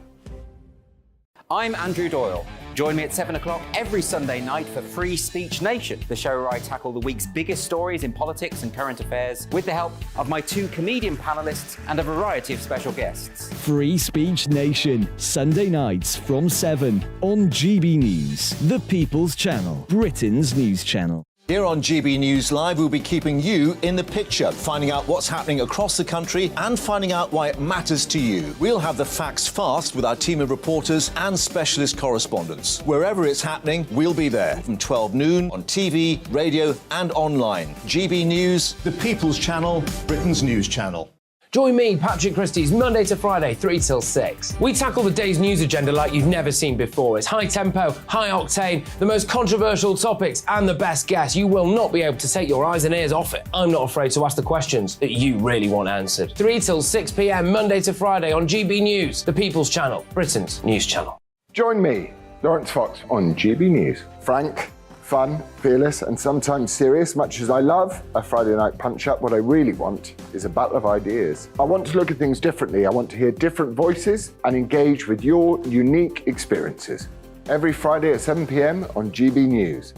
I'm Andrew Doyle. Join me at 7 o'clock every Sunday night for Free Speech Nation, the show where I tackle the week's biggest stories in politics and current affairs with the help of my two comedian panellists and a variety of special guests. Free Speech Nation, Sunday nights from 7 on GB News, the People's Channel, Britain's news channel. Here on GB News Live, we'll be keeping you in the picture, finding out what's happening across the country and finding out why it matters to you. We'll have the facts fast with our team of reporters and specialist correspondents. Wherever it's happening, we'll be there from 12 noon on TV, radio and online. GB News, the People's Channel, Britain's news channel. Join me, Patrick Christie's, Monday to Friday, 3 till 6. We tackle the day's news agenda like you've never seen before. It's high tempo, high octane, the most controversial topics, and the best guests. You will not be able to take your eyes and ears off it. I'm not afraid to ask the questions that you really want answered. 3 till 6 p.m, Monday to Friday on GB News, the People's Channel, Britain's news channel. Join me, Lawrence Fox, on GB News. Frank, fun, fearless, and sometimes serious. Much as I love a Friday night punch-up, what I really want is a battle of ideas. I want to look at things differently. I want to hear different voices and engage with your unique experiences. Every Friday at 7 p.m. on GB News.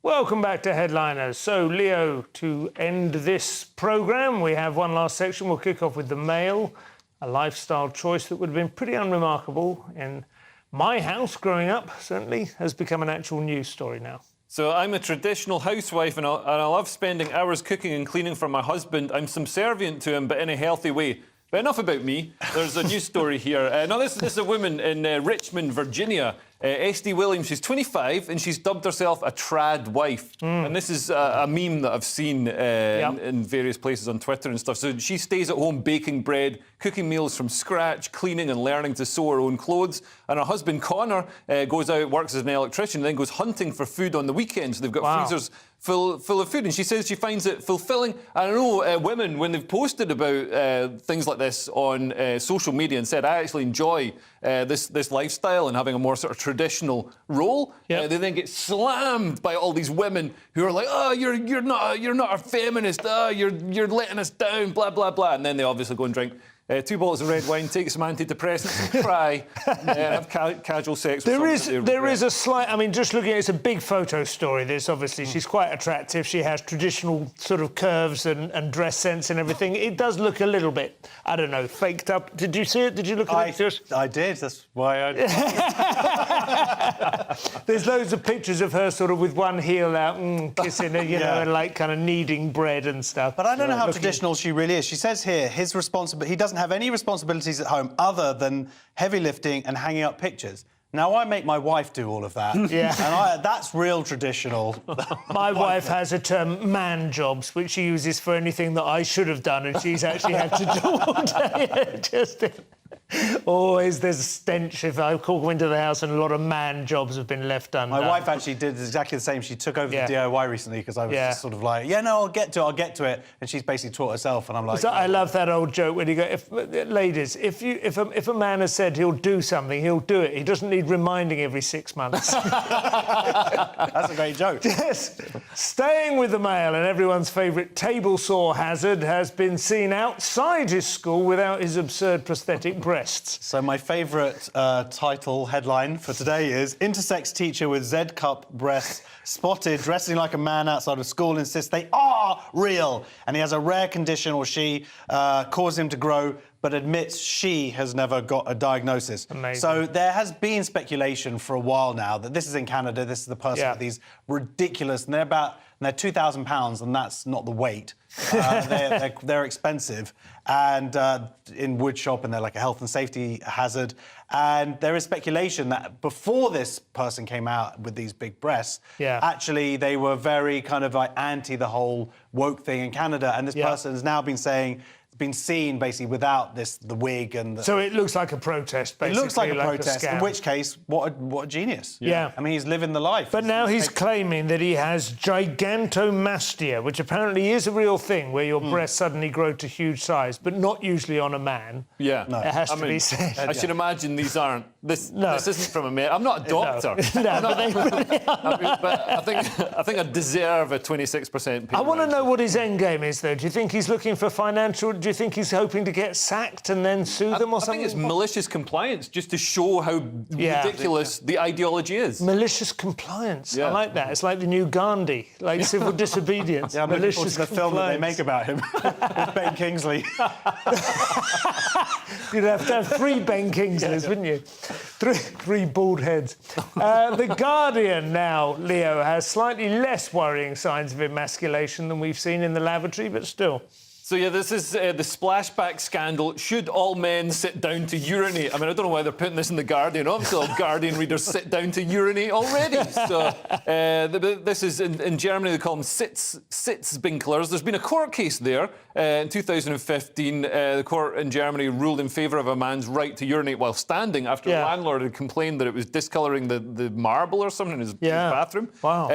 Welcome back to Headliners. So, Leo, to end this programme, we have one last section. We'll kick off with the Mail, a lifestyle choice that would have been pretty unremarkable in my house growing up, certainly, has become an actual news story now. So I'm a traditional housewife and I love spending hours cooking and cleaning for my husband. I'm subservient to him, but in a healthy way. But enough about me. There's a news story here. Now, this is a woman in Richmond, Virginia. SD Williams, she's 25 and she's dubbed herself a Tradwife. And this is a meme that I've seen in various places on Twitter and stuff. So she stays at home baking bread, cooking meals from scratch, cleaning and learning to sew her own clothes. And her husband, Connor, goes out, works as an electrician, and then goes hunting for food on the weekends. They've got freezers full of food, and she says she finds it fulfilling. I know women, when they've posted about things like this on social media and said, I actually enjoy this lifestyle and having a more sort of traditional role, they then get slammed by all these women who are like, oh, you're not a feminist, oh, you're letting us down, blah, blah, blah. And then they obviously go and drink 2 bottles of red wine, take some antidepressants, and cry, have casual sex. There is a slight. I mean, just looking at it's a big photo story. This obviously she's quite attractive. She has traditional sort of curves and dress sense and everything. It does look a little bit, I don't know, faked up. Did you see it? Did you look at it? I did. That's why I. There's loads of pictures of her sort of with one heel out, kissing her, you know, and like kind of kneading bread and stuff. But I don't know how traditional she really is. She says here he doesn't have any responsibilities at home other than heavy lifting and hanging up pictures. Now, I make my wife do all of that. Yeah. And that's real traditional. My wife has a term, man jobs, which she uses for anything that I should have done and she's actually had to do all day. Just always there's a stench if I call into the house and a lot of man jobs have been left undone. My wife actually did exactly the same. She took over the DIY recently because I was just sort of like, I'll get to it. And she's basically taught herself and I'm like... So I love that old joke when you go, ladies, if a man has said he'll do something, he'll do it. He doesn't need reminding every 6 months. That's a great joke. Yes. Staying with the Mail, and everyone's favourite table saw hazard has been seen outside his school without his absurd prosthetic breasts. So my favourite headline for today is intersex teacher with Z-cup breasts spotted dressing like a man outside of school insists they are real and he has a rare condition or she caused him to grow but admits she has never got a diagnosis. Amazing. So there has been speculation for a while now that this is in Canada, this is the person with these ridiculous, and they're £2,000 and that's not the weight. They're expensive and in wood shop and they're like a health and safety hazard. And there is speculation that before this person came out with these big breasts, actually they were very kind of like anti the whole woke thing in Canada. And this person has now been seen basically without the wig and the... So it looks like a protest, basically. It looks like a protest, in which case, what a genius. Yeah. I mean, he's living the life. But now he's claiming that he has gigantomastia, which apparently is a real thing, where your breasts suddenly grow to huge size, but not usually on a man. Yeah. No. It has to be said. I should imagine these aren't... This isn't from a man. I'm not a doctor. But I think I deserve a 26%. I want to know what his end game is, though. Do you think he's looking for financial... Do you think he's hoping to get sacked and then sue them or something? I think it's malicious compliance, just to show how ridiculous the ideology is. Malicious compliance. I like that. It's like the new Gandhi, like civil disobedience. I'm looking forward to the film that they make about him with Ben Kingsley. You'd have to have 3 Ben Kingsleys, wouldn't you? 3 bald heads. The Guardian now, Leo, has slightly less worrying signs of emasculation than we've seen in the lavatory, but still. So, this is the splashback scandal. Should all men sit down to urinate? I mean, I don't know why they're putting this in The Guardian. Obviously, all Guardian readers sit down to urinate already. So, this is in Germany, they call them Sitzbinklers. There's been a court case there. In 2015, the court in Germany ruled in favour of a man's right to urinate while standing after the landlord had complained that it was discolouring the marble or something in his bathroom. Wow.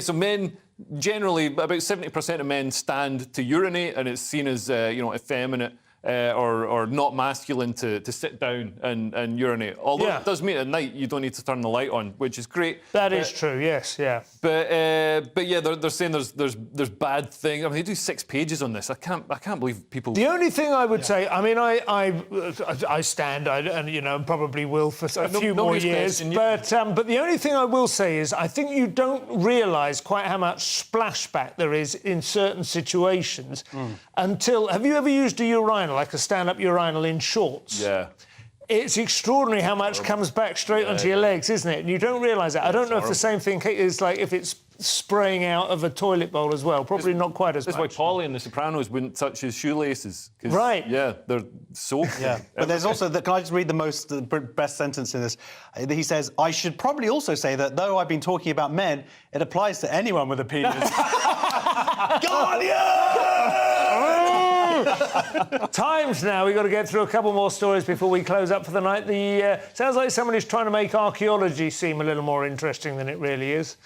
So men... Generally, about 70% of men stand to urinate, and it's seen as effeminate or not masculine to sit down and urinate. Although it does mean at night you don't need to turn the light on, which is great. That is true. Yes, yeah. But they're saying there's bad things. I mean, they do 6 pages on this. I can't believe people. The only thing I would say, I mean, I stand, and probably will for a few more years. But the only thing I will say is, I think you don't realise quite how much splashback there is in certain situations until. Have you ever used a urinal, like a stand-up urinal in shorts? Yeah. It's extraordinary how much comes back straight onto your legs, isn't it? And you don't realise that. I don't know if the same thing is like if it's spraying out of a toilet bowl as well. Probably not quite as much. That's why Paulie in The Sopranos wouldn't touch his shoelaces. Right. Yeah, they're soaked. Yeah, but there's also... Can I just read the best sentence in this? He says, I should probably also say that though I've been talking about men, it applies to anyone with a penis. Times now. We've got to get through a couple more stories before we close up for the night. Sounds like somebody's trying to make archaeology seem a little more interesting than it really is.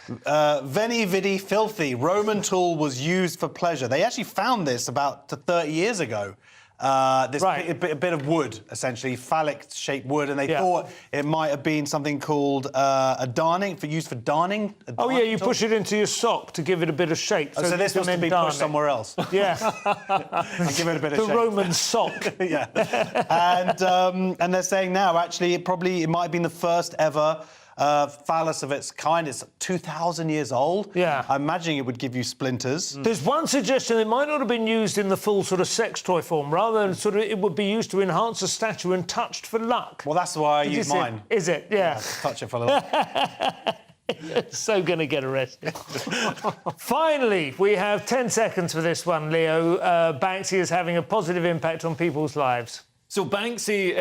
Veni vidi filthy. Roman tool was used for pleasure. They actually found this about 30 years ago. this bit of wood, essentially, phallic-shaped wood, and they thought it might have been something called a darning, used for darning. Oh, yeah, you push it into your sock to give it a bit of shape. So this must have been pushed somewhere else. Yeah. And give it a bit of shape. The Roman sock. Yeah. And they're saying now, actually, it might have been the first ever phallus of its kind. It's 2,000 years old. Yeah. I'm imagining it would give you splinters. There's one suggestion it might not have been used in the full sort of sex toy form. Rather than sort of, it would be used to enhance a statue and touched for luck. Well, that's why I use mine. Is it? Yeah. Touch it for luck. So going to get arrested. Finally, we have 10 seconds for this one, Leo. Banksy is having a positive impact on people's lives. So Banksy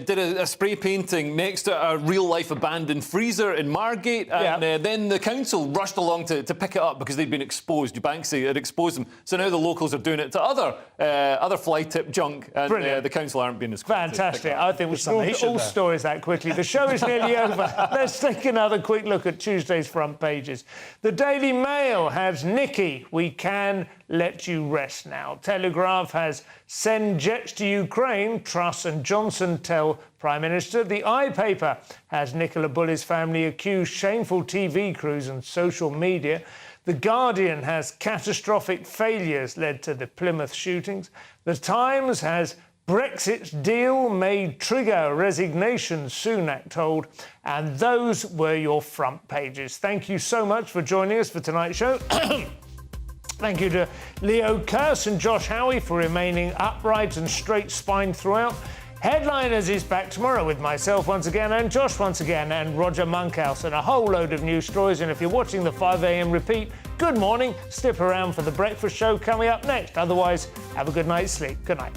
did a spray painting next to a real-life abandoned freezer in Margate, and then the council rushed along to pick it up because they'd been exposed. Banksy had exposed them. So now the locals are doing it to other fly-tip junk, and the council aren't being as quick. Fantastic. I think we should all stories that quickly. The show is nearly over. Let's take another quick look at Tuesday's front pages. The Daily Mail has Nikki, we can let you rest now. Telegraph has send jets to Ukraine, Truss and Johnson tell Prime Minister. The iPaper has Nicola Bulley's family accused shameful TV crews and social media. The Guardian has catastrophic failures led to the Plymouth shootings. The Times has Brexit's deal may trigger resignation, Sunak told. And those were your front pages. Thank you so much for joining us for tonight's show. Thank you to Leo Kearse and Josh Howie for remaining upright and straight-spined throughout. Headliners is back tomorrow with myself once again and Josh once again and Roger Monkhouse and a whole load of news stories. And if you're watching the 5 a.m. repeat, good morning. Stick around for the breakfast show coming up next. Otherwise, have a good night's sleep. Good night.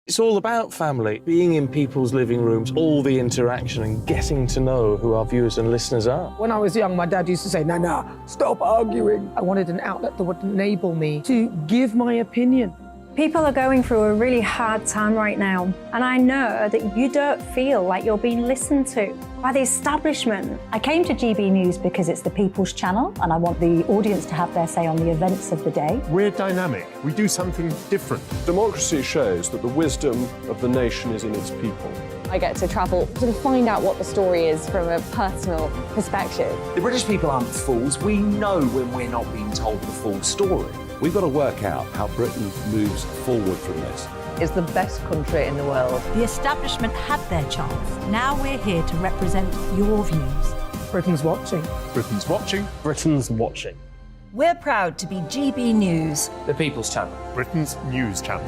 It's all about family, being in people's living rooms, all the interaction and getting to know who our viewers and listeners are. When I was young, my dad used to say, Nana, stop arguing. I wanted an outlet that would enable me to give my opinion. People are going through a really hard time right now, and I know that you don't feel like you're being listened to by the establishment. I came to GB News because it's the People's Channel, and I want the audience to have their say on the events of the day. We're dynamic. We do something different. Democracy shows that the wisdom of the nation is in its people. I get to travel to find out what the story is from a personal perspective. The British people aren't fools. We know when we're not being told the full story. We've got to work out how Britain moves forward from this. It's the best country in the world. The establishment had their chance. Now we're here to represent your views. Britain's watching. Britain's watching. Britain's watching. We're proud to be GB News, The People's Channel. Britain's news channel.